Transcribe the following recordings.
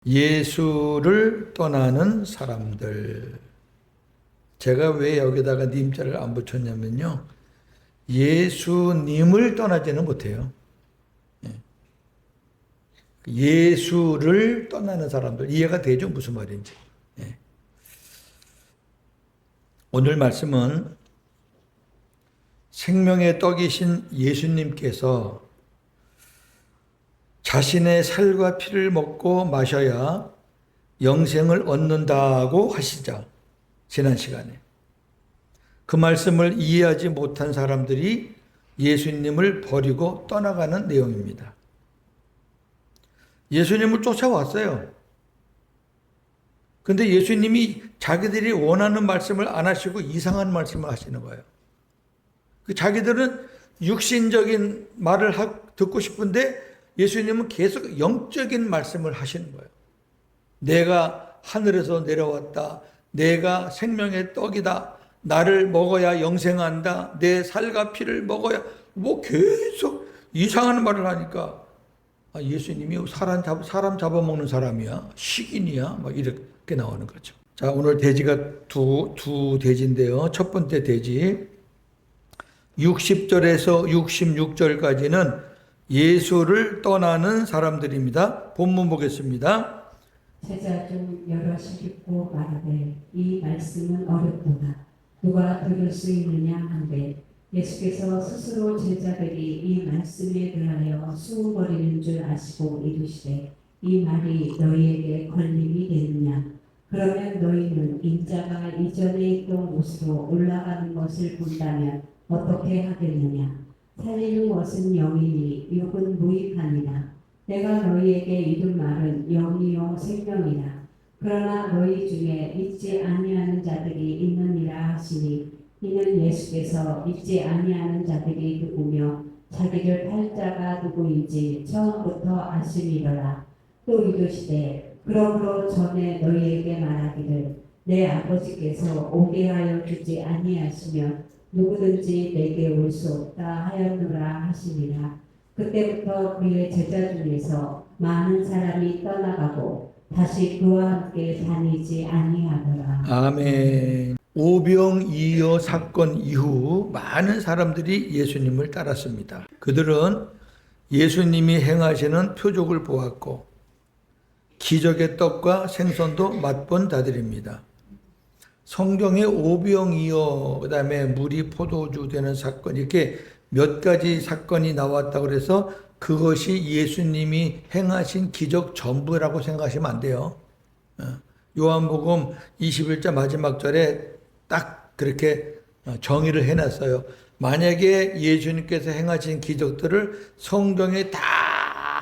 예수를 떠나는 사람들. 제가 왜 여기다가 님자를 안 붙였냐면요, 예수님을 떠나지는 못해요. 예수를 떠나는 사람들. 이해가 되죠? 무슨 말인지. 오늘 말씀은 생명의 떡이신 예수님께서 자신의 살과 피를 먹고 마셔야 영생을 얻는다고 하시자, 지난 시간에. 그 말씀을 이해하지 못한 사람들이 예수님을 버리고 떠나가는 내용입니다. 예수님을 쫓아왔어요. 근데 예수님이 자기들이 원하는 말씀을 안 하시고 이상한 말씀을 하시는 거예요. 자기들은 육신적인 말을 듣고 싶은데 예수님은 계속 영적인 말씀을 하시는 거예요. 내가 하늘에서 내려왔다. 내가 생명의 떡이다. 나를 먹어야 영생한다. 내 살과 피를 먹어야, 계속 이상한 말을 하니까, 예수님이 사람 잡아먹는 사람이야? 식인이야? 이렇게 나오는 거죠. 자, 오늘 돼지가 두 돼지인데요. 첫 번째 돼지, 60절에서 66절까지는 예수를 떠나는 사람들입니다. 본문 보겠습니다. 제자 중 여럿이 듣고 말하되 이 말씀은 어렵도다. 누가 들을 수 있느냐 한데 예수께서 스스로 제자들이 이 말씀에 대하여 수군거리는 줄 아시고 이르시되 이 말이 너희에게 걸림이 되느냐. 그러면 너희는 인자가 이전에 있던 곳으로 올라가는 것을 본다면 어떻게 하겠느냐. 살리는 것은 영이니 육은 무익하니라. 내가 너희에게 이른 말은 영이요 생명이라. 그러나 너희 중에 믿지 아니하는 자들이 있느니라 하시니 이는 예수께서 믿지 아니하는 자들이 누구며 자기를 팔 자가 누구인지 처음부터 아심이더라. 또 이르시되 그러므로 전에 너희에게 말하기를 내 아버지께서 오게 하여 주지 아니하시면 누구든지 내게 올 수 없다 하였노라 하시니라. 그때부터 그의 제자 중에서 많은 사람이 떠나가고 다시 그와 함께 다니지 아니하더라. 아멘. 오병이어 사건 이후 많은 사람들이 예수님을 따랐습니다. 그들은 예수님이 행하시는 표적을 보았고 기적의 떡과 생선도 맛본 자들입니다. 성경에 오병이어, 그 다음에 물이 포도주 되는 사건, 이렇게 몇 가지 사건이 나왔다고 그래서 그것이 예수님이 행하신 기적 전부라고 생각하시면 안 돼요. 요한복음 21장 마지막 절에 딱 그렇게 정의를 해놨어요. 만약에 예수님께서 행하신 기적들을 성경에 다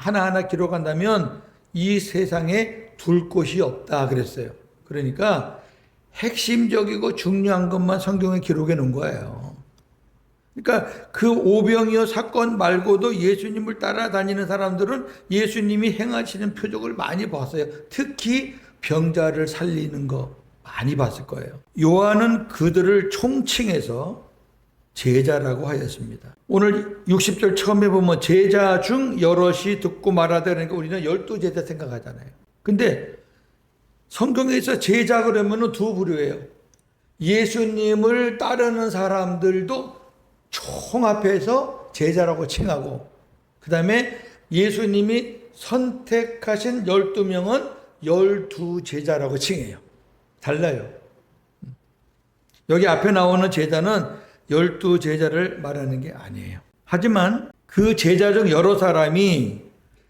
하나하나 기록한다면 이 세상에 둘 곳이 없다 그랬어요. 그러니까 핵심적이고 중요한 것만 성경에 기록해 놓은 거예요. 그러니까 그 오병이어 사건 말고도 예수님을 따라다니는 사람들은 예수님이 행하시는 표적을 많이 봤어요. 특히 병자를 살리는 거 많이 봤을 거예요. 요한은 그들을 총칭해서 제자라고 하였습니다. 오늘 60절 처음에 보면 제자 중 여럿이 듣고 말하다 그러니까 우리는 12제자 생각하잖아요. 근데 성경에서 제자 그러면 두 부류예요. 예수님을 따르는 사람들도 총합해서 제자라고 칭하고, 그 다음에 예수님이 선택하신 12명은 12제자라고 칭해요. 달라요. 여기 앞에 나오는 제자는 12제자를 말하는 게 아니에요. 하지만 그 제자 중 여러 사람이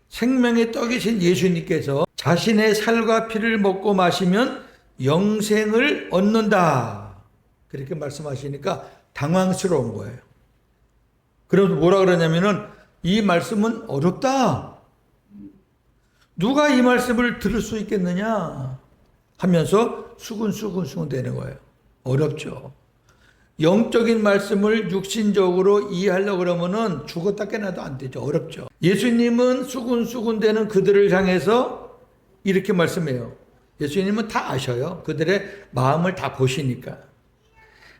생명의 떡이신 예수님께서 자신의 살과 피를 먹고 마시면 영생을 얻는다, 그렇게 말씀하시니까 당황스러운 거예요. 그래서 뭐라 그러냐면은 이 말씀은 어렵다. 누가 이 말씀을 들을 수 있겠느냐 하면서 수근수근 되는 거예요. 어렵죠. 영적인 말씀을 육신적으로 이해하려고 그러면은 죽었다 깨나도 안 되죠. 어렵죠. 예수님은 수근수근 되는 그들을 향해서 이렇게 말씀해요. 예수님은 다 아셔요. 그들의 마음을 다 보시니까.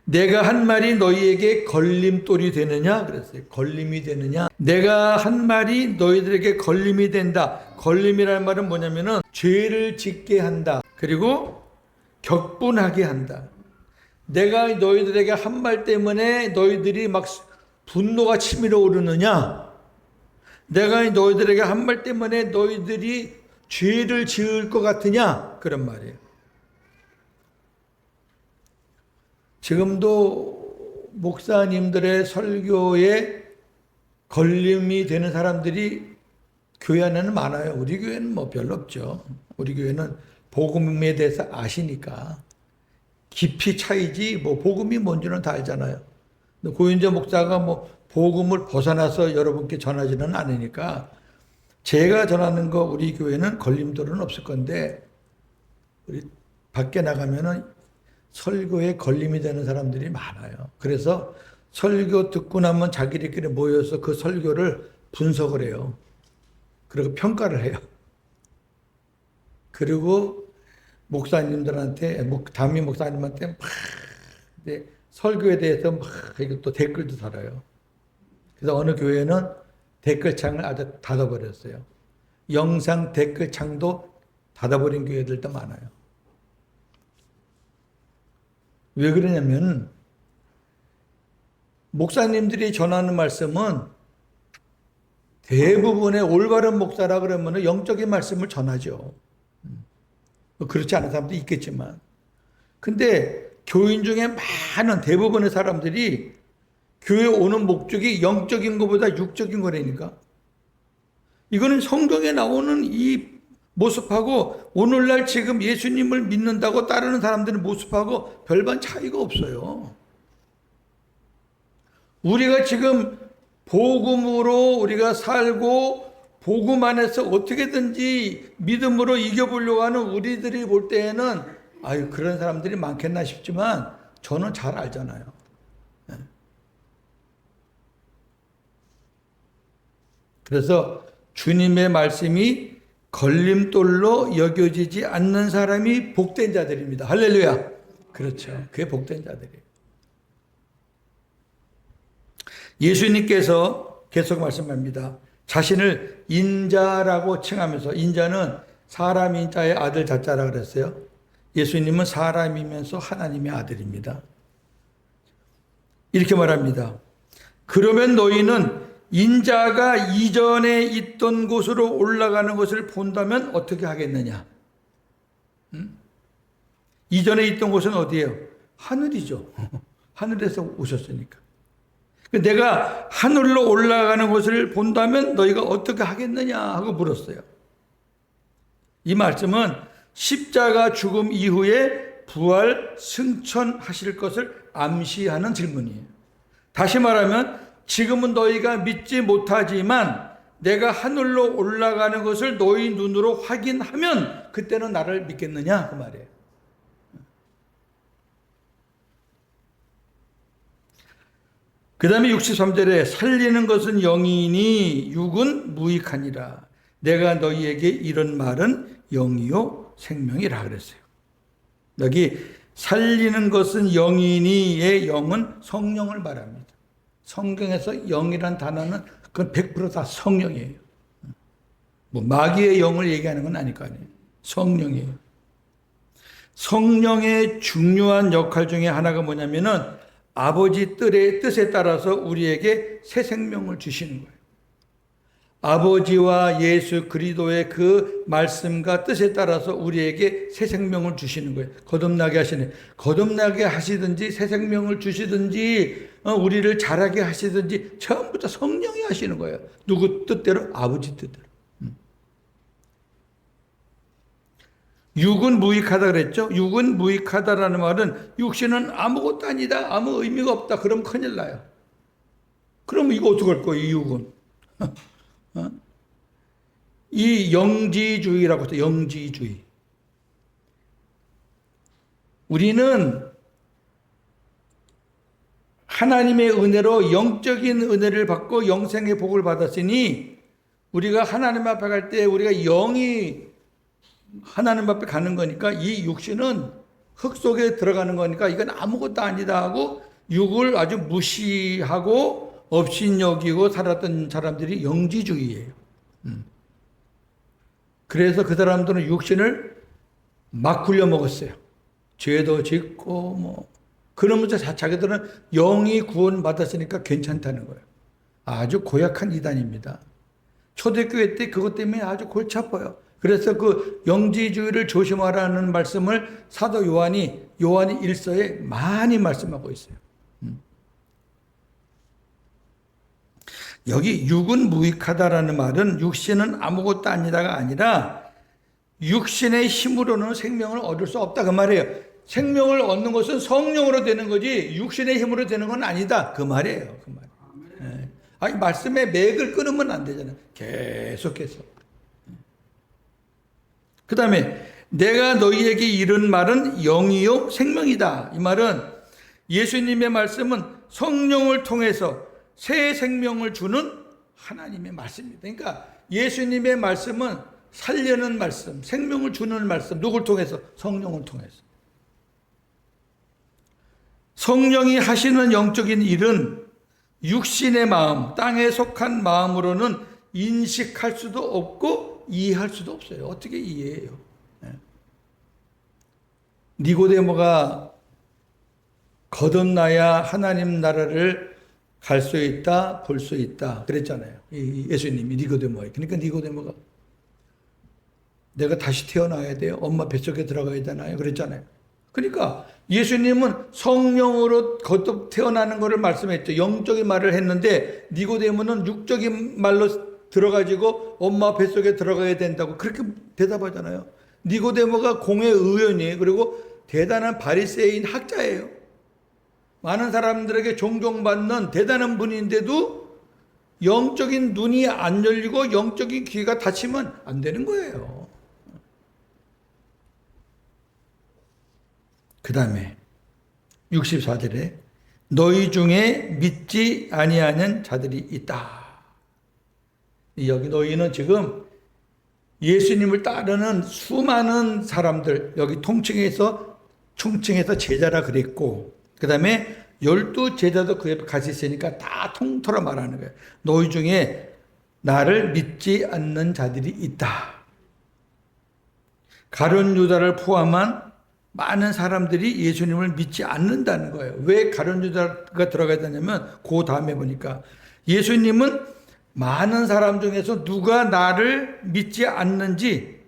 내가 한 말이 너희에게 걸림돌이 되느냐? 그랬어요. 걸림이 되느냐? 내가 한 말이 너희들에게 걸림이 된다. 걸림이라는 말은 뭐냐면은 죄를 짓게 한다. 그리고 격분하게 한다. 내가 너희들에게 한 말 때문에 너희들이 막 분노가 치밀어 오르느냐? 내가 너희들에게 한 말 때문에 너희들이 죄를 지을 것 같으냐? 그런 말이에요. 지금도 목사님들의 설교에 걸림이 되는 사람들이 교회 안에는 많아요. 우리 교회는 뭐 별로 없죠. 우리 교회는 복음에 대해서 아시니까 깊이 차이지 뭐 복음이 뭔지는 다 알잖아요. 고윤재 목사가 뭐 복음을 벗어나서 여러분께 전하지는 않으니까 제가 전하는 거 우리 교회는 걸림돌은 없을 건데 우리 밖에 나가면은 설교에 걸림이 되는 사람들이 많아요. 그래서 설교 듣고 나면 자기들끼리 모여서 그 설교를 분석을 해요. 그리고 평가를 해요. 그리고 목사님들한테, 담임 목사님한테 막 설교에 대해서 막 또 댓글도 달아요. 그래서 어느 교회는 댓글창을 아주 닫아버렸어요. 영상 댓글창도 닫아버린 교회들도 많아요. 왜 그러냐면 목사님들이 전하는 말씀은 대부분의 올바른 목사라 그러면 영적인 말씀을 전하죠. 그렇지 않은 사람도 있겠지만. 근데 교인 중에 많은 대부분의 사람들이 교회 오는 목적이 영적인 것보다 육적인 거라니까. 이거는 성경에 나오는 이 모습하고 오늘날 지금 예수님을 믿는다고 따르는 사람들의 모습하고 별반 차이가 없어요. 우리가 지금 복음으로 우리가 살고 복음 안에서 어떻게든지 믿음으로 이겨보려고 하는 우리들이 볼 때에는 아유 그런 사람들이 많겠나 싶지만 저는 잘 알잖아요. 그래서 주님의 말씀이 걸림돌로 여겨지지 않는 사람이 복된 자들입니다. 할렐루야. 그렇죠. 그게 복된 자들이에요. 예수님께서 계속 말씀합니다. 자신을 인자라고 칭하면서, 인자는 사람 인자의 아들 자자라 그랬어요. 예수님은 사람이면서 하나님의 아들입니다. 이렇게 말합니다. 그러면 너희는 인자가 이전에 있던 곳으로 올라가는 것을 본다면 어떻게 하겠느냐? 이전에 있던 곳은 어디예요? 하늘이죠. 하늘에서 오셨으니까. 내가 하늘로 올라가는 것을 본다면 너희가 어떻게 하겠느냐 하고 물었어요. 이 말씀은 십자가 죽음 이후에 부활 승천하실 것을 암시하는 질문이에요. 다시 말하면 지금은 너희가 믿지 못하지만 내가 하늘로 올라가는 것을 너희 눈으로 확인하면 그때는 나를 믿겠느냐 그 말이에요. 그 다음에 63절에 살리는 것은 영이니 육은 무익하니라. 내가 너희에게 이런 말은 영이요 생명이라 그랬어요. 여기 살리는 것은 영이니의 영은 성령을 말합니다. 성경에서 영이란 단어는 그건 100% 다 성령이에요. 뭐 마귀의 영을 얘기하는 건 아닐 거 아니에요. 성령이에요. 성령의 중요한 역할 중에 하나가 뭐냐면은 아버지 뜻에 따라서 우리에게 새 생명을 주시는 거예요. 아버지와 예수 그리스도의 그 말씀과 뜻에 따라서 우리에게 새 생명을 주시는 거예요. 거듭나게 하시네. 거듭나게 하시든지 새 생명을 주시든지 우리를 자라게 하시든지 처음부터 성령이 하시는 거예요. 누구 뜻대로? 아버지 뜻대로. 육은 무익하다 그랬죠? 육은 무익하다라는 말은 육신은 아무것도 아니다. 아무 의미가 없다. 그럼 큰일 나요. 그럼 이거 어떡할 거예요? 이 육은. 이 영지주의라고 해서 영지주의. 우리는 하나님의 은혜로 영적인 은혜를 받고 영생의 복을 받았으니 우리가 하나님 앞에 갈 때 우리가 영이 하나님 앞에 가는 거니까 이 육신은 흙 속에 들어가는 거니까 이건 아무것도 아니다 하고 육을 아주 무시하고 업신여기고 살았던 사람들이 영지주의예요. 그래서 그 사람들은 육신을 막 굴려 먹었어요. 죄도 짓고 뭐 그러면서 자기들은 영이 구원받았으니까 괜찮다는 거예요. 아주 고약한 이단입니다. 초대교회 때 그것 때문에 아주 골치 아파요. 그래서 그 영지주의를 조심하라는 말씀을 사도 요한이 1서에 많이 말씀하고 있어요. 여기 육은 무익하다라는 말은 육신은 아무것도 아니다가 아니라 육신의 힘으로는 생명을 얻을 수 없다 그 말이에요. 생명을 얻는 것은 성령으로 되는 거지 육신의 힘으로 되는 건 아니다 그 말이에요. 그 말. 네. 아니 말씀의 맥을 끊으면 안 되잖아요. 계속해서. 그 다음에 내가 너희에게 이른 말은 영이요 생명이다. 이 말은 예수님의 말씀은 성령을 통해서 새 생명을 주는 하나님의 말씀입니다. 그러니까 예수님의 말씀은 살려는 말씀, 생명을 주는 말씀. 누굴 통해서? 성령을 통해서. 성령이 하시는 영적인 일은 육신의 마음, 땅에 속한 마음으로는 인식할 수도 없고 이해할 수도 없어요. 어떻게 이해해요? 니고데모가 거듭나야 하나님 나라를 갈 수 있다, 볼 수 있다 그랬잖아요. 예수님이 니고데모에게. 그러니까 니고데모가 내가 다시 태어나야 돼요. 엄마 뱃속에 들어가야 되나요? 그랬잖아요. 그러니까 예수님은 성령으로 거듭 태어나는 것을 말씀했죠. 영적인 말을 했는데 니고데모는 육적인 말로 들어가지고 엄마 뱃속에 들어가야 된다고 그렇게 대답하잖아요. 니고데모가 공회 의원이에요. 그리고 대단한 바리새인 학자예요. 많은 사람들에게 존경받는 대단한 분인데도 영적인 눈이 안 열리고 영적인 귀가 닫히면 안 되는 거예요. 그 다음에 64절에 너희 중에 믿지 아니하는 자들이 있다. 여기 너희는 지금 예수님을 따르는 수많은 사람들, 여기 총칭해서 제자라 그랬고, 그 다음에 12제자도 그 옆에 같이 있으니까 다 통틀어 말하는 거예요. 너희 중에 나를 믿지 않는 자들이 있다. 가룟 유다를 포함한 많은 사람들이 예수님을 믿지 않는다는 거예요. 왜 가룟 유다가 들어가야 되냐면 그 다음에 보니까 예수님은 많은 사람 중에서 누가 나를 믿지 않는지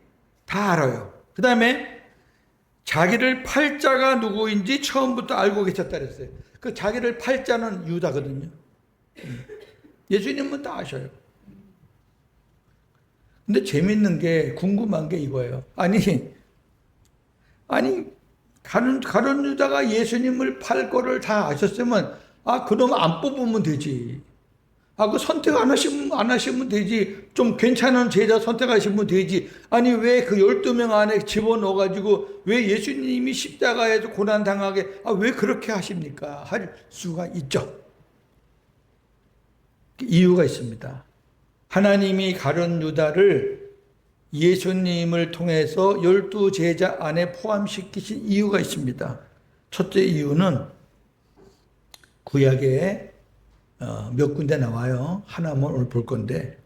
다 알아요. 그 다음에 자기를 팔 자가 누구인지 처음부터 알고 계셨다 그랬어요. 그 자기를 팔 자는 유다거든요. 예수님은 다 아셔요. 근데 재밌는 게 궁금한 게 이거예요. 아니 가룟 유다가 예수님을 팔 거를 다 아셨으면 그놈 안 뽑으면 되지. 그 선택 안 하시면 되지. 좀 괜찮은 제자 선택하시면 되지. 아니, 왜 그 12명 안에 집어넣어가지고, 왜 예수님이 십자가에서 고난당하게, 왜 그렇게 하십니까? 할 수가 있죠. 이유가 있습니다. 하나님이 가룟 유다를 예수님을 통해서 12제자 안에 포함시키신 이유가 있습니다. 첫째 이유는 구약에 몇 군데 나와요. 하나만 오늘 볼 건데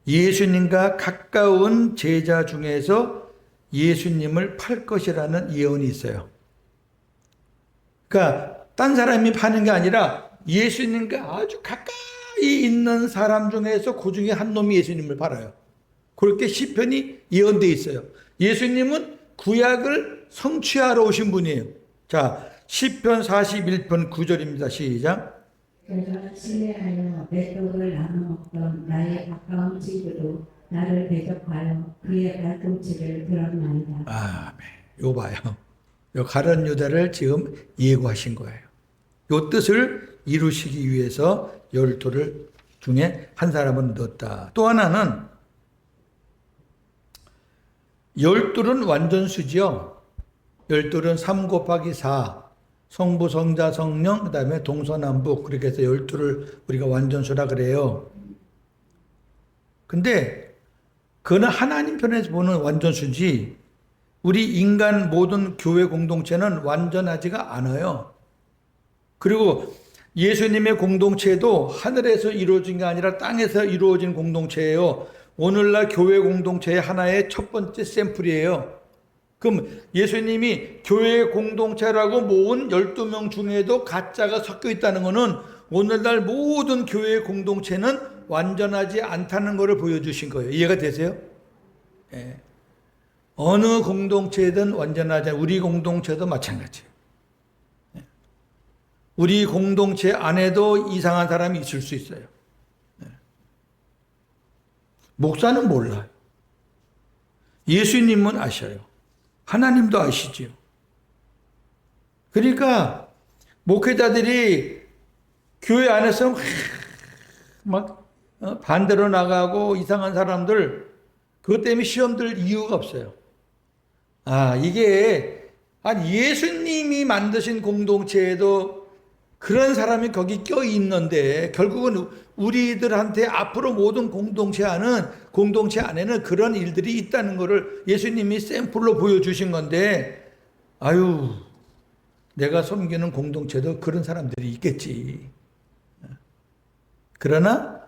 예수님과 가까운 제자 중에서 예수님을 팔 것이라는 예언이 있어요. 그러니까 딴 사람이 파는 게 아니라 예수님과 아주 가까이 있는 사람 중에서 그 중에 한 놈이 예수님을 팔아요. 그렇게 시편이 예언되어 있어요. 예수님은 구약을 성취하러 오신 분이에요. 자, 시편 41편 9절입니다. 시작. 내가 신뢰하여 내 떡을 나눠 먹던 나의 가까운 친구도 나를 대적하여 그의 발꿈치를 들었나이다. 아멘. 요 봐요. 요 가룟 유다를 지금 예고하신 거예요. 요 뜻을 이루시기 위해서 12를 중에 한 사람은 넣었다. 또 하나는 12는 완전수지요. 12는 3 곱하기 4. 성부, 성자, 성령, 그 다음에 동서남북. 그렇게 해서 12를 우리가 완전수라 그래요. 근데 그는 하나님 편에서 보는 완전수지 우리 인간 모든 교회 공동체는 완전하지가 않아요. 그리고 예수님의 공동체도 하늘에서 이루어진 게 아니라 땅에서 이루어진 공동체예요. 오늘날 교회 공동체의 하나의 첫 번째 샘플이에요. 그럼 예수님이 교회 공동체라고 모은 12명 중에도 가짜가 섞여 있다는 것은 오늘날 모든 교회 공동체는 완전하지 않다는 것을 보여주신 거예요. 이해가 되세요? 예. 어느 공동체든 완전하지 않아요. 우리 공동체도 마찬가지예요. 예. 우리 공동체 안에도 이상한 사람이 있을 수 있어요. 예. 목사는 몰라요. 예수님은 아셔요. 하나님도 아시지요. 그러니까 목회자들이 교회 안에서 막 반대로 나가고 이상한 사람들, 그것 때문에 시험 들 이유가 없어요. 이게 예수님이 만드신 공동체에도 그런 사람이 거기 껴 있는데 결국은 우리들한테 앞으로 모든 공동체 안에는 그런 일들이 있다는 것을 예수님이 샘플로 보여주신 건데, 내가 섬기는 공동체도 그런 사람들이 있겠지. 그러나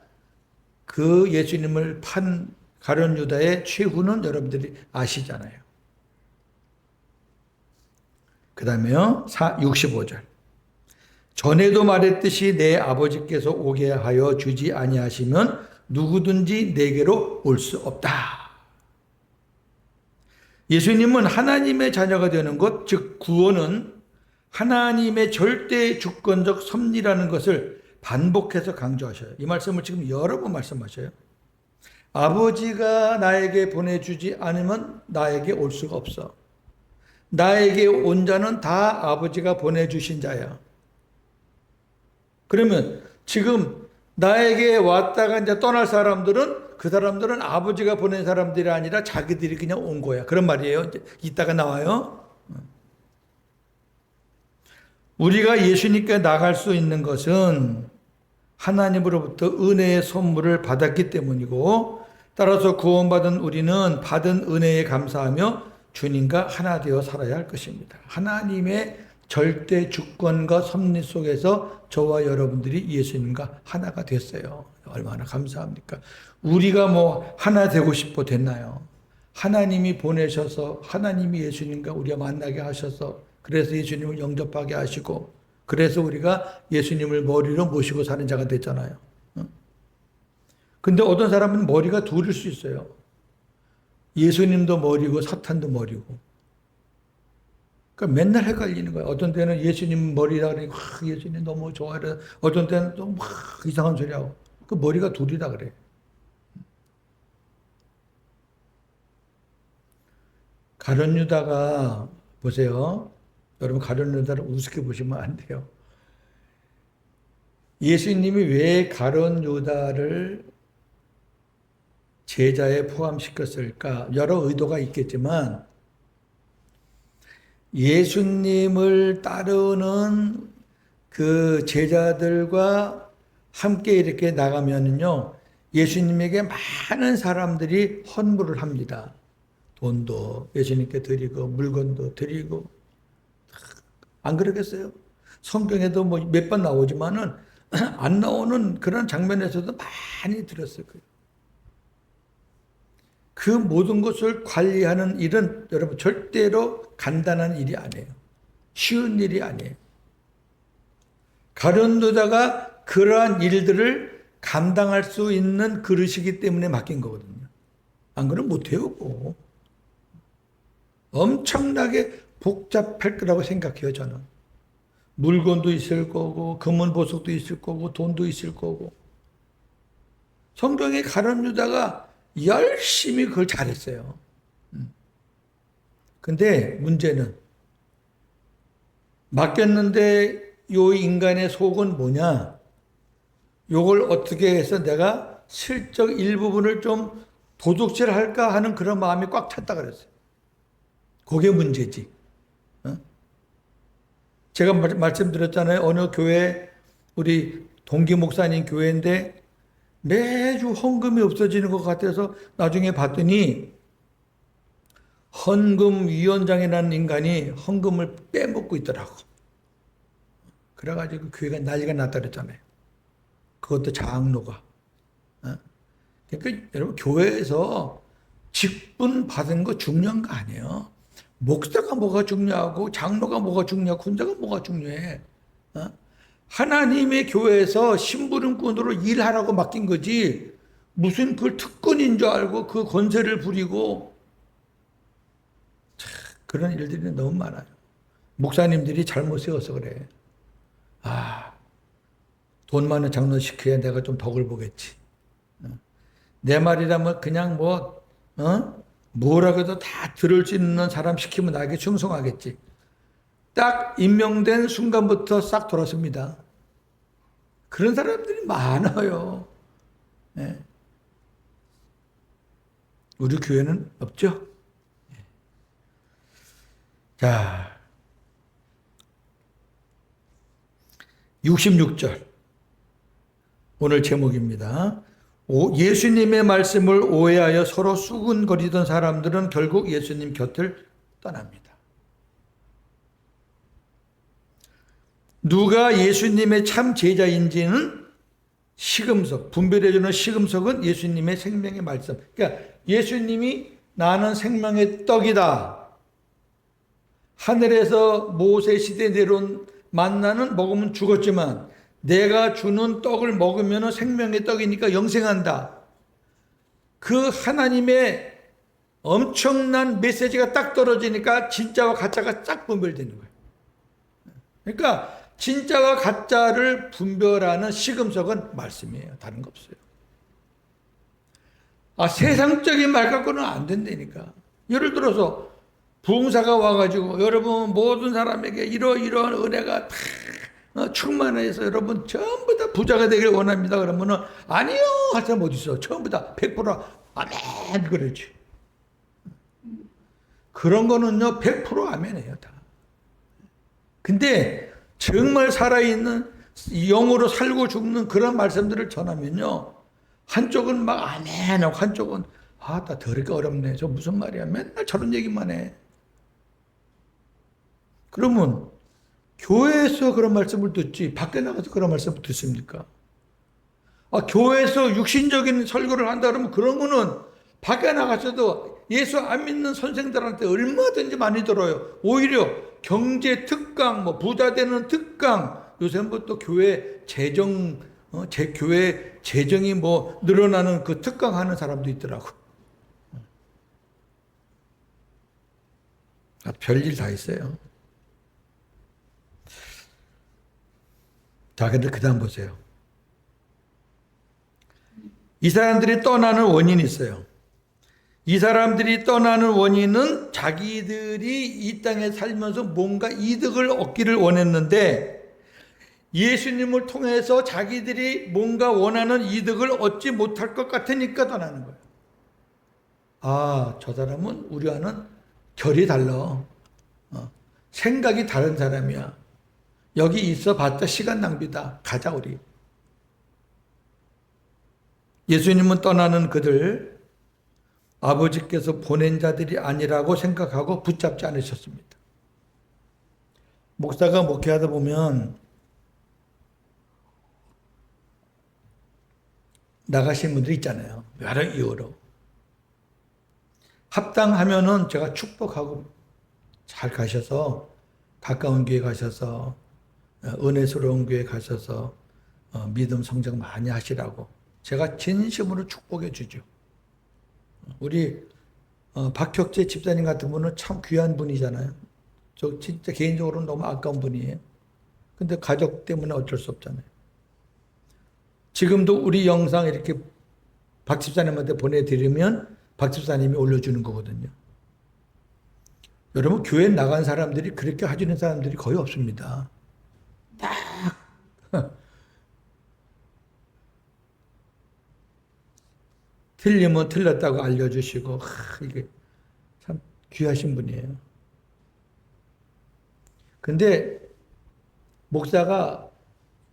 그 예수님을 판 가룟 유다의 최후는 여러분들이 아시잖아요. 그 다음에요, 65절. 전에도 말했듯이 내 아버지께서 오게 하여 주지 아니하시면 누구든지 내게로 올 수 없다. 예수님은 하나님의 자녀가 되는 것, 즉 구원은 하나님의 절대 주권적 섭리라는 것을 반복해서 강조하셔요. 이 말씀을 지금 여러 번 말씀하셔요. 아버지가 나에게 보내주지 않으면 나에게 올 수가 없어. 나에게 온 자는 다 아버지가 보내주신 자야. 그러면 지금 나에게 왔다가 이제 떠날 사람들은 그 사람들은 아버지가 보낸 사람들이 아니라 자기들이 그냥 온 거야. 그런 말이에요. 이제 이따가 나와요. 우리가 예수님께 나갈 수 있는 것은 하나님으로부터 은혜의 선물을 받았기 때문이고, 따라서 구원받은 우리는 받은 은혜에 감사하며 주님과 하나 되어 살아야 할 것입니다. 하나님의 절대 주권과 섭리 속에서 저와 여러분들이 예수님과 하나가 됐어요. 얼마나 감사합니까? 우리가 하나 되고 싶어 됐나요? 하나님이 보내셔서, 하나님이 예수님과 우리가 만나게 하셔서, 그래서 예수님을 영접하게 하시고, 그래서 우리가 예수님을 머리로 모시고 사는 자가 됐잖아요. 근데 어떤 사람은 머리가 둘일 수 있어요. 예수님도 머리고 사탄도 머리고. 그러니까 맨날 헷갈리는 거예요. 어떤 때는 예수님 머리라 그러니까 예수님 너무 좋아해. 어떤 때는 또 막 이상한 소리 하고. 그 머리가 둘이다 그래. 가룟 유다가 보세요. 여러분 가룟 유다를 우습게 보시면 안 돼요. 예수님이 왜 가룟 유다를 제자에 포함시켰을까? 여러 의도가 있겠지만 예수님을 따르는 그 제자들과 함께 이렇게 나가면은요, 예수님에게 많은 사람들이 헌물을 합니다. 돈도 예수님께 드리고 물건도 드리고. 안 그러겠어요? 성경에도 몇 번 나오지만은 안 나오는 그런 장면에서도 많이 들었을 거예요. 그 모든 것을 관리하는 일은 여러분 절대로 간단한 일이 아니에요. 쉬운 일이 아니에요. 가룟 유다가 그러한 일들을 감당할 수 있는 그릇이기 때문에 맡긴 거거든요. 안 그러면 못해요. 엄청나게 복잡할 거라고 생각해요, 저는. 물건도 있을 거고, 금은 보석도 있을 거고, 돈도 있을 거고. 성경에 가룟 유다가 열심히 그걸 잘했어요. 근데 문제는 맡겼는데 요 인간의 속은 뭐냐? 요걸 어떻게 해서 내가 슬쩍 일부분을 좀 도둑질할까 하는 그런 마음이 꽉 찼다 그랬어요. 그게 문제지. 제가 말씀드렸잖아요. 어느 교회, 우리 동기 목사님 교회인데 매주 헌금이 없어지는 것 같아서 나중에 봤더니 헌금위원장이라는 인간이 헌금을 빼먹고 있더라고. 그래가지고 교회가 난리가 났다 그랬잖아요. 그것도 장로가. 어? 그러니까 여러분 교회에서 직분 받은 거 중요한 거 아니에요. 목사가 뭐가 중요하고 장로가 뭐가 중요하고 혼자가 뭐가 중요해. 어? 하나님의 교회에서 심부름꾼으로 일하라고 맡긴 거지 무슨 그걸 특권인 줄 알고 그 권세를 부리고 참, 그런 일들이 너무 많아요. 목사님들이 잘못 세워서 그래. 돈 많은 장로 시켜야 내가 좀 덕을 보겠지. 내 말이라면 그냥 뭐라고 해도 다 들을 수 있는 사람 시키면 나에게 충성하겠지. 딱 임명된 순간부터 싹 돌았습니다. 그런 사람들이 많아요. 네. 우리 교회는 없죠? 자, 66절. 오늘 제목입니다. 예수님의 말씀을 오해하여 서로 수군거리던 사람들은 결국 예수님 곁을 떠납니다. 누가 예수님의 참 제자인지는 시금석, 분별해주는 시금석은 예수님의 생명의 말씀. 그러니까 예수님이 나는 생명의 떡이다. 하늘에서 모세 시대에 내려온 만나는 먹으면 죽었지만 내가 주는 떡을 먹으면 생명의 떡이니까 영생한다. 그 하나님의 엄청난 메시지가 딱 떨어지니까 진짜와 가짜가 쫙 분별되는 거예요. 그러니까 진짜와 가짜를 분별하는 시금석은 말씀이에요. 다른 거 없어요. 세상적인 말 갖고는 안 된다니까. 예를 들어서 부흥사가 와가지고 여러분 모든 사람에게 이러이러한 은혜가 다 충만해서 여러분 전부 다 부자가 되길 원합니다. 그러면은 아니요 할 사람 어디 있어? 전부 다 100% 아멘 그러지. 그런 거는요 100% 아멘이에요 다. 근데 정말 살아있는 영으로 살고 죽는 그런 말씀들을 전하면요 한쪽은 막 아멘하고 한쪽은 나 더럽게 어렵네. 저 무슨 말이야. 맨날 저런 얘기만 해. 그러면 교회에서 그런 말씀을 듣지 밖에 나가서 그런 말씀을 듣습니까? 교회에서 육신적인 설교를 한다 그러면 그런 거는 밖에 나가서도 예수 안 믿는 선생들한테 얼마든지 많이 들어요. 오히려 경제 특강, 부자 되는 특강, 요새 또 교회 재정, 교회 재정이 늘어나는 그 특강 하는 사람도 있더라고. 별일 다 있어요. 자, 근데 그 다음 보세요. 이 사람들이 떠나는 원인이 있어요. 이 사람들이 떠나는 원인은 자기들이 이 땅에 살면서 뭔가 이득을 얻기를 원했는데 예수님을 통해서 자기들이 뭔가 원하는 이득을 얻지 못할 것 같으니까 떠나는 거예요. 저 사람은 우리와는 결이 달라. 생각이 다른 사람이야. 여기 있어 봤자 시간 낭비다. 가자 우리. 예수님은 떠나는 그들 아버지께서 보낸 자들이 아니라고 생각하고 붙잡지 않으셨습니다. 목사가 목회하다 보면 나가신 분들이 있잖아요. 여러 이유로. 합당하면은 제가 축복하고 잘 가셔서 가까운 교회 가셔서 은혜스러운 교회 가셔서 믿음 성장 많이 하시라고 제가 진심으로 축복해 주죠. 우리 박혁재 집사님 같은 분은 참 귀한 분이잖아요. 저 진짜 개인적으로는 너무 아까운 분이에요. 근데 가족 때문에 어쩔 수 없잖아요. 지금도 우리 영상 이렇게 박 집사님한테 보내드리면 박 집사님이 올려주는 거거든요. 여러분 교회 나간 사람들이 그렇게 해주는 사람들이 거의 없습니다. 딱 틀리면 틀렸다고 알려주시고 이게 참 귀하신 분이에요. 근데 목사가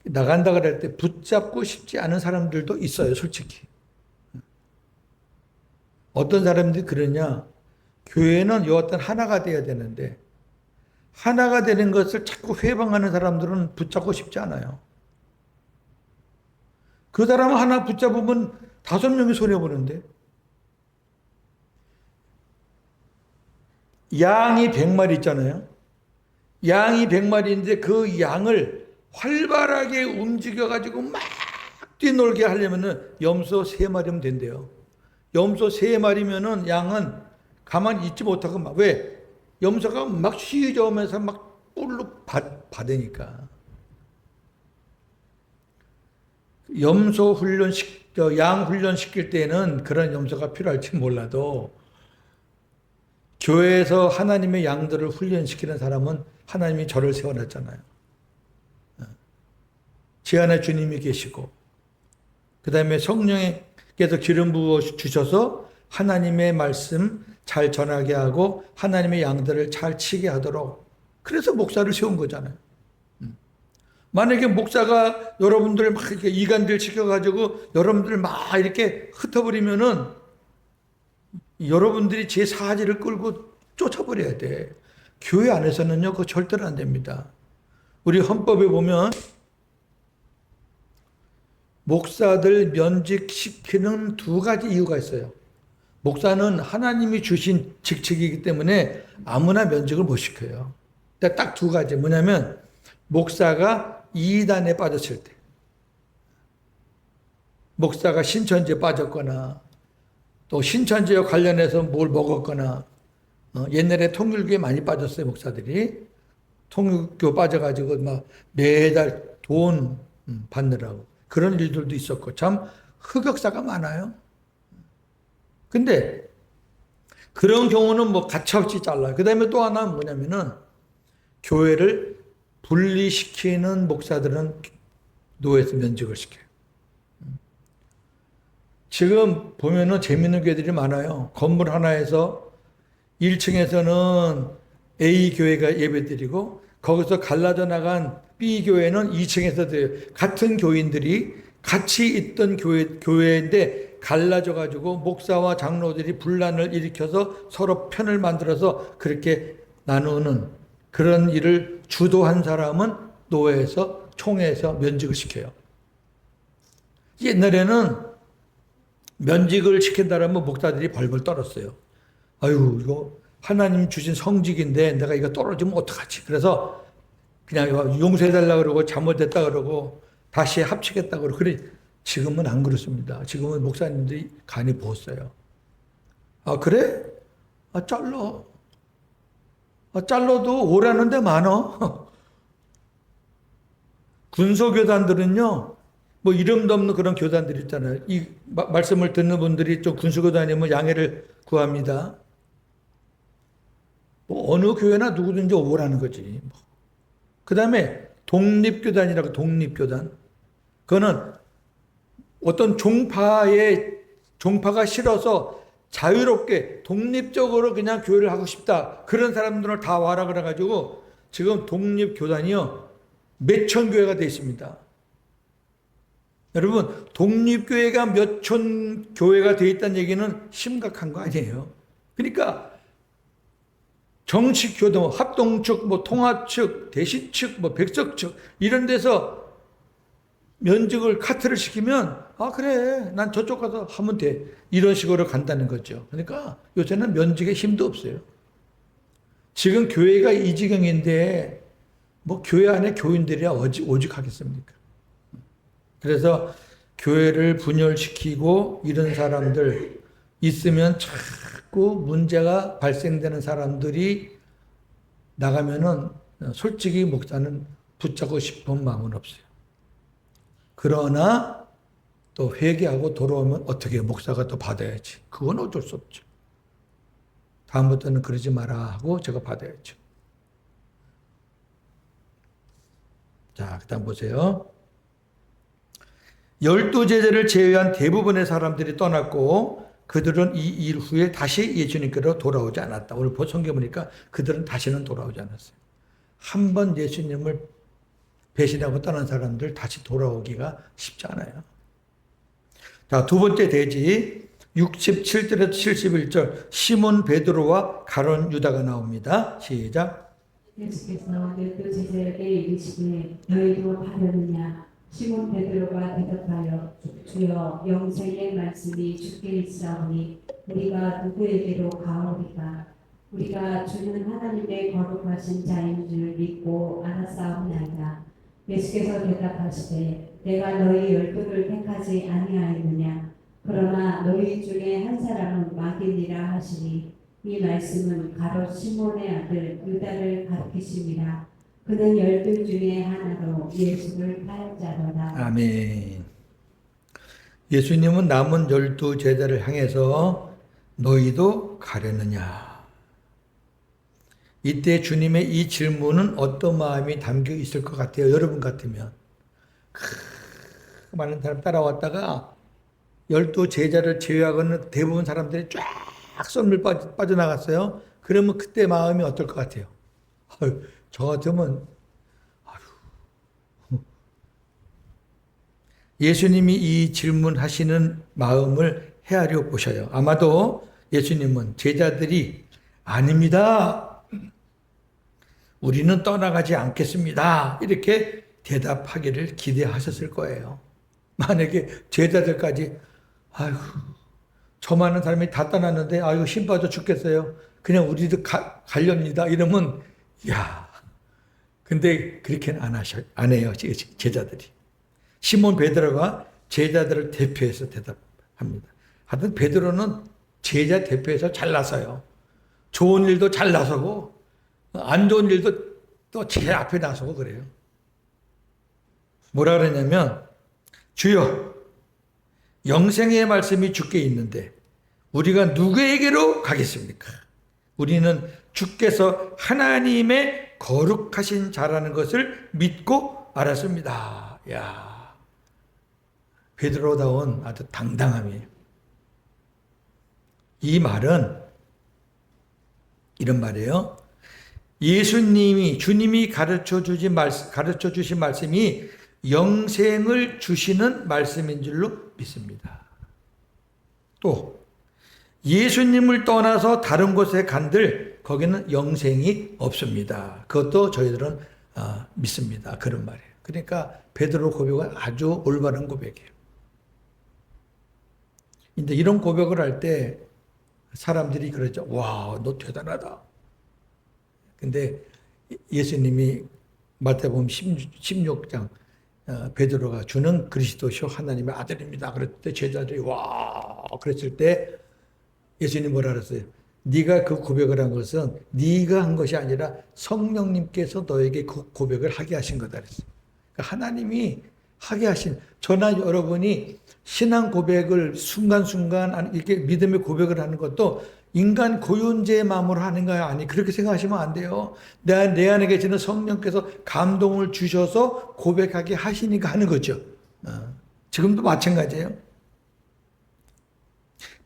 나간다 그럴 때 붙잡고 싶지 않은 사람들도 있어요, 솔직히. 어떤 사람들이 그러냐? 교회는 여하튼 하나가 되어야 되는데 하나가 되는 것을 자꾸 회방하는 사람들은 붙잡고 싶지 않아요. 그 사람 하나 붙잡으면 5명이 손해보는데 양이 100마리 있잖아요. 양이 100마리인데 그 양을 활발하게 움직여가지고 막 뛰놀게 하려면은 염소 3마리면 된대요. 염소 3마리면은 양은 가만히 있지 못하고 막, 왜? 염소가 막 휘저으면서 막 뿔로 받으니까. 염소 양 훈련시킬 때는 그런 염소가 필요할지 몰라도 교회에서 하나님의 양들을 훈련시키는 사람은 하나님이 저를 세워놨잖아요. 제 안에 주님이 계시고 그 다음에 성령께서 기름 부어 주셔서 하나님의 말씀 잘 전하게 하고 하나님의 양들을 잘 치게 하도록 그래서 목사를 세운 거잖아요. 만약에 목사가 여러분들 막 이렇게 이간질 시켜가지고 여러분들 막 이렇게 흩어버리면은 여러분들이 제 사지를 끌고 쫓아버려야 돼. 교회 안에서는요, 그거 절대로 안 됩니다. 우리 헌법에 보면 목사들 면직시키는 2가지 이유가 있어요. 목사는 하나님이 주신 직책이기 때문에 아무나 면직을 못 시켜요. 딱 2가지. 뭐냐면, 목사가 이단에 빠졌을 때, 목사가 신천지에 빠졌거나, 또 신천지와 관련해서 뭘 먹었거나, 옛날에 통일교에 많이 빠졌어요, 목사들이. 통일교 빠져가지고 막 매달 돈 받느라고. 그런 일들도 있었고, 참 흑역사가 많아요. 근데 그런 경우는 뭐 가차없이 잘라요. 그 다음에 또 하나 뭐냐면은 교회를 분리시키는 목사들은 노예에서 면직을 시켜요. 지금 보면은 재밌는 교회들이 많아요. 건물 하나에서 1층에서는 A 교회가 예배드리고 거기서 갈라져 나간 B 교회는 2층에서 드려요. 같은 교인들이 같이 있던 교회인데 갈라져 가지고 목사와 장로들이 분란을 일으켜서 서로 편을 만들어서 그렇게 나누는 그런 일을 주도한 사람은 노예에서 총회에서 면직을 시켜요. 옛날에는 면직을 시킨다라면 목사들이 벌벌 떨었어요. 아유, 이거 하나님 주신 성직인데 내가 이거 떨어지면 어떡하지? 그래서 그냥 용서해달라고 그러고 잘못했다 그러고 다시 합치겠다 그러고 그래. 지금은 안 그렇습니다. 지금은 목사님들이 간이 부었어요. 아, 그래? 아, 잘라. 아, 잘라도 오라는 데 많어. 군소교단들은요, 뭐 이름도 없는 그런 교단들 있잖아요. 이 말씀을 듣는 분들이 좀 군소교단이면 양해를 구합니다. 뭐 어느 교회나 누구든지 오라는 거지. 그 다음에 독립교단이라고 독립교단. 그거는 어떤 종파가 싫어서 자유롭게 독립적으로 그냥 교회를 하고 싶다. 그런 사람들을 다 와라 그래가지고 지금 독립교단이요. 몇천 교회가 되어 있습니다. 여러분, 독립교회가 몇천 교회가 되어 있다는 얘기는 심각한 거 아니에요. 그러니까 정치교도, 합동측, 뭐 통합측, 대신측, 뭐 백석측 이런 데서 면직을 카트를 시키면 아 그래 난 저쪽 가서 하면 돼 이런 식으로 간다는 거죠. 그러니까 요새는 면직에 힘도 없어요. 지금 교회가 이 지경인데 뭐 교회 안에 교인들이야 오직하겠습니까? 그래서 교회를 분열시키고 이런 사람들 있으면 자꾸 문제가 발생되는 사람들이 나가면은 솔직히 목사는 붙잡고 싶은 마음은 없어요. 그러나 또 회개하고 돌아오면 어떻게 목사가 또 받아야지. 그건 어쩔 수 없죠. 다음부터는 그러지 마라 하고 제가 받아야죠. 자, 그 다음 보세요. 12제자를 제외한 대부분의 사람들이 떠났고 그들은 이 일 후에 다시 예수님께로 돌아오지 않았다. 오늘 성경 보니까 그들은 다시는 돌아오지 않았어요. 한 번 예수님을 배신하고 떠난 사람들 다시 돌아오기가 쉽지 않아요. 자, 2번째 대지. 67절에서 71절 시몬 베드로와 가룟 유다가 나옵니다. 시작. 예수께서 열두 제자에게 이르시되 너희도 가려느냐. 시몬 베드로가 대답하여 주여 영생의 말씀이 주께 있사오니 우리가 누구에게로 가오리까. 우리가 주는 하나님의 거룩하신 자인 줄 믿고 알았사옵나이다. 예수께서 대답하시되 내가 너희 열두를 택하지 아니하였느냐. 그러나 너희 중에 한 사람은 마귀니라 하시니 이 말씀은 가롯 시몬의 아들 유다를 가리키심이라. 그는 열두 중에 하나로 예수를 팔 자로다. 아멘. 예수님은 남은 12 제자를 향해서 너희도 가려느냐. 이때 주님의 이 질문은 어떤 마음이 담겨 있을 것 같아요? 여러분 같으면. 많은 사람 따라왔다가 12 제자를 제외하고는 대부분 사람들이 쫙 썰물 빠져나갔어요. 그러면 그때 마음이 어떨 것 같아요? 저 같으면 예수님이 이 질문하시는 마음을 헤아려 보셔요. 아마도 예수님은 제자들이 아닙니다. 우리는 떠나가지 않겠습니다. 이렇게 대답하기를 기대하셨을 거예요. 만약에 제자들까지 아이고 저 많은 사람이 다 떠났는데 아이고 힘 빠져 죽겠어요. 그냥 우리도 가렵니다. 이러면 야. 근데 그렇게는 안 해요. 제자들이. 시몬 베드로가 제자들을 대표해서 대답합니다. 하여튼 베드로는 제자 대표해서 잘 나서요. 좋은 일도 잘 나서고 안 좋은 일도 또 제 앞에 나서고 그래요. 뭐라 그러냐면 주여 영생의 말씀이 주께 있는데 우리가 누구에게로 가겠습니까? 우리는 주께서 하나님의 거룩하신 자라는 것을 믿고 알았습니다. 야, 베드로다운 아주 당당함이에요. 이 말은 이런 말이에요. 주님이 가르쳐 주신 말씀이 영생을 주시는 말씀인 줄로 믿습니다. 또 예수님을 떠나서 다른 곳에 간들 거기는 영생이 없습니다. 그것도 저희들은 믿습니다. 그런 말이에요. 그러니까 베드로 고백은 아주 올바른 고백이에요. 근데 이런 고백을 할 때 사람들이 그러죠. 와, 너 대단하다. 근데 예수님이 마태복음 16장 베드로가 주는 그리스도시요 하나님의 아들입니다. 그랬을 때 제자들이 와 그랬을 때 예수님 뭐라 그랬어요? 네가 그 고백을 한 것은 네가 한 것이 아니라 성령님께서 너에게 그 고백을 하게 하신 거다 그랬어요. 그러니까 하나님이 하게 하신 저나 여러분이 신앙 고백을 순간순간 이렇게 믿음의 고백을 하는 것도 인간 고윤제의 마음으로 하는 거야. 아니 그렇게 생각하시면 안 돼요. 내 안에 계시는 성령께서 감동을 주셔서 고백하게 하시니까 하는 거죠. 지금도 마찬가지예요.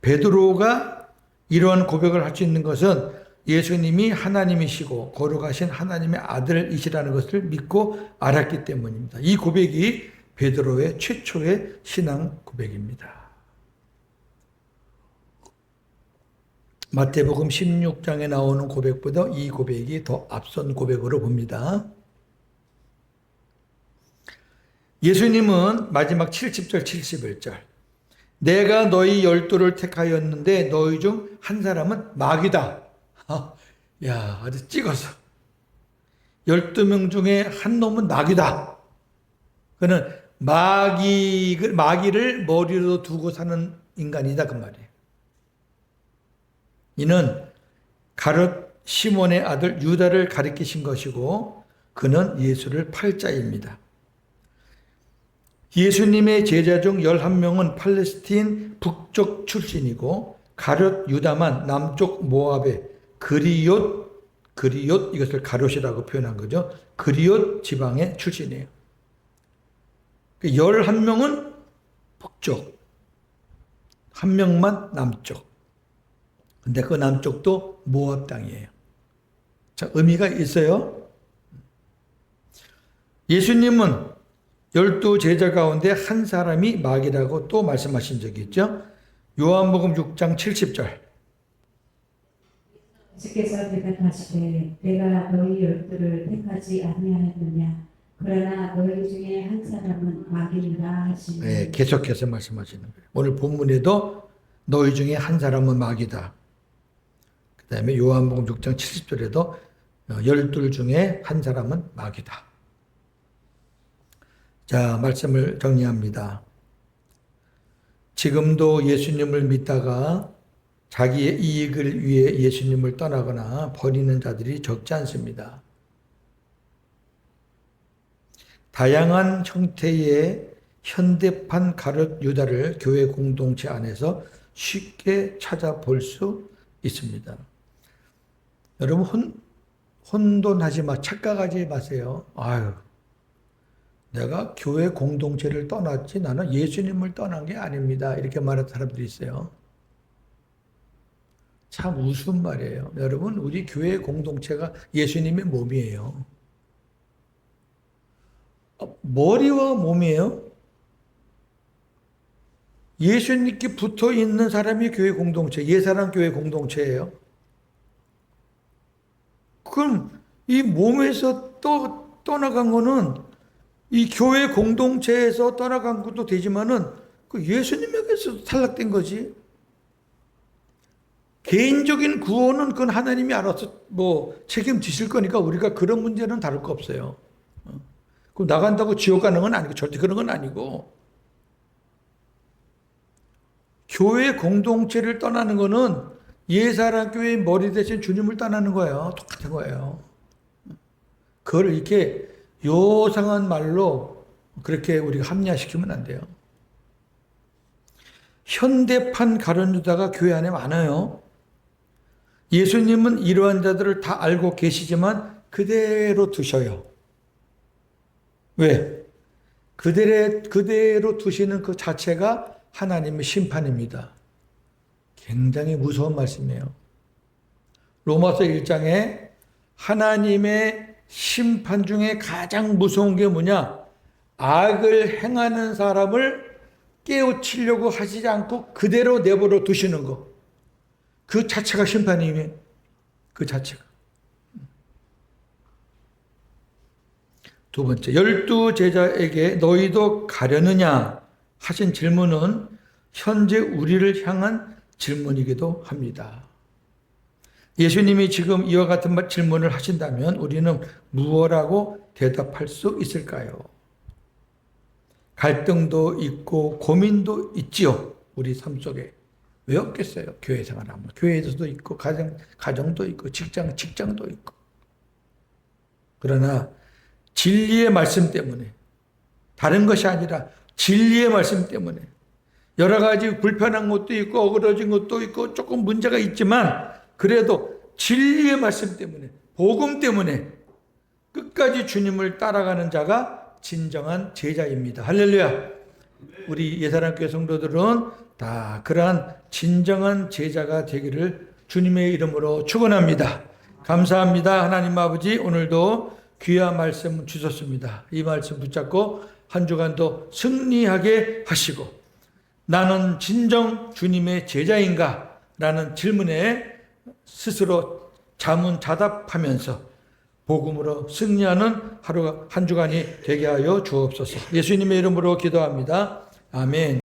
베드로가 이러한 고백을 할 수 있는 것은 예수님이 하나님이시고 거룩하신 하나님의 아들이시라는 것을 믿고 알았기 때문입니다. 이 고백이 베드로의 최초의 신앙 고백입니다. 마태복음 16장에 나오는 고백보다 이 고백이 더 앞선 고백으로 봅니다. 예수님은 마지막 70절 71절 내가 너희 12를 택하였는데 너희 중 한 사람은 마귀다. 야, 아주 찍어서 12명 중에 한 놈은 마귀다. 그는 마귀를 머리로 두고 사는 인간이다 그 말이에요. 이는 가룟 시몬의 아들 유다를 가리키신 것이고 그는 예수를 팔 자입니다. 예수님의 제자 중 11명은 팔레스틴 북쪽 출신이고 가룟 유다만 남쪽 모압의 그리옷 이것을 가롯이라고 표현한 거죠. 그리옷 지방의 출신이에요. 11명은 북쪽, 한 명만 남쪽. 근데 그 남쪽도 모압 땅이에요. 자, 의미가 있어요. 예수님은 12 제자 가운데 한 사람이 마귀라고 또 말씀하신 적이 있죠. 요한복음 6장 70절. 예수께서 대답하시되 내가 너희 열두를 택하지 아니하였느냐 그러나 너희 중에 한 사람은 마귀니라 하시니. 네, 계속해서 말씀하시는 거예요. 오늘 본문에도 너희 중에 한 사람은 마귀다. 그 다음에 요한복음 6장 70절에도 12 중에 한 사람은 마귀다. 자, 말씀을 정리합니다. 지금도 예수님을 믿다가 자기의 이익을 위해 예수님을 떠나거나 버리는 자들이 적지 않습니다. 다양한 형태의 현대판 가룟 유다를 교회 공동체 안에서 쉽게 찾아볼 수 있습니다. 여러분 혼돈하지 마, 착각하지 마세요. 아유, 내가 교회 공동체를 떠났지 나는 예수님을 떠난 게 아닙니다. 이렇게 말하는 사람들이 있어요. 참 우스운 말이에요. 여러분, 우리 교회 공동체가 예수님의 몸이에요. 머리와 몸이에요? 예수님께 붙어 있는 사람이 교회 공동체, 예사람 교회 공동체예요. 그럼 이 몸에서 떠나간 거는 이 교회 공동체에서 떠나간 것도 되지만은 그 예수님에게서 탈락된 거지. 개인적인 구원은 그건 하나님이 알아서 책임지실 거니까 우리가 그런 문제는 다룰 거 없어요. 그럼 나간다고 지옥 가는 건 아니고 절대 그런 건 아니고 교회 공동체를 떠나는 거는 예사람 교회의 머리 대신 주님을 떠나는 거예요. 똑같은 거예요. 그걸 이렇게 요상한 말로 그렇게 우리가 합리화시키면 안 돼요. 현대판 가룟 유다가 교회 안에 많아요. 예수님은 이러한 자들을 다 알고 계시지만 그대로 두셔요. 왜? 그대로 두시는 그 자체가 하나님의 심판입니다. 굉장히 무서운 말씀이에요. 로마서 1장에 하나님의 심판 중에 가장 무서운 게 뭐냐? 악을 행하는 사람을 깨우치려고 하시지 않고 그대로 내버려 두시는 거. 그 자체가 심판이에요. 그 자체가. 두 번째, 12 제자에게 너희도 가려느냐 하신 질문은 현재 우리를 향한 질문이기도 합니다. 예수님이 지금 이와 같은 질문을 하신다면 우리는 무엇라고 대답할 수 있을까요? 갈등도 있고 고민도 있지요. 우리 삶 속에. 왜 없겠어요? 교회 생활하면. 교회에서도 있고 가정도 있고 직장도 있고. 그러나 진리의 말씀 때문에 다른 것이 아니라 진리의 말씀 때문에 여러 가지 불편한 것도 있고 어그러진 것도 있고 조금 문제가 있지만 그래도 진리의 말씀 때문에 복음 때문에 끝까지 주님을 따라가는 자가 진정한 제자입니다. 할렐루야. 우리 예사람교회 성도들은 다 그러한 진정한 제자가 되기를 주님의 이름으로 축원합니다. 감사합니다. 하나님 아버지, 오늘도 귀한 말씀 주셨습니다. 이 말씀 붙잡고 한 주간도 승리하게 하시고 나는 진정 주님의 제자인가? 라는 질문에 스스로 자문자답하면서 복음으로 승리하는 하루가 한 주간이 되게 하여 주옵소서. 예수님의 이름으로 기도합니다. 아멘.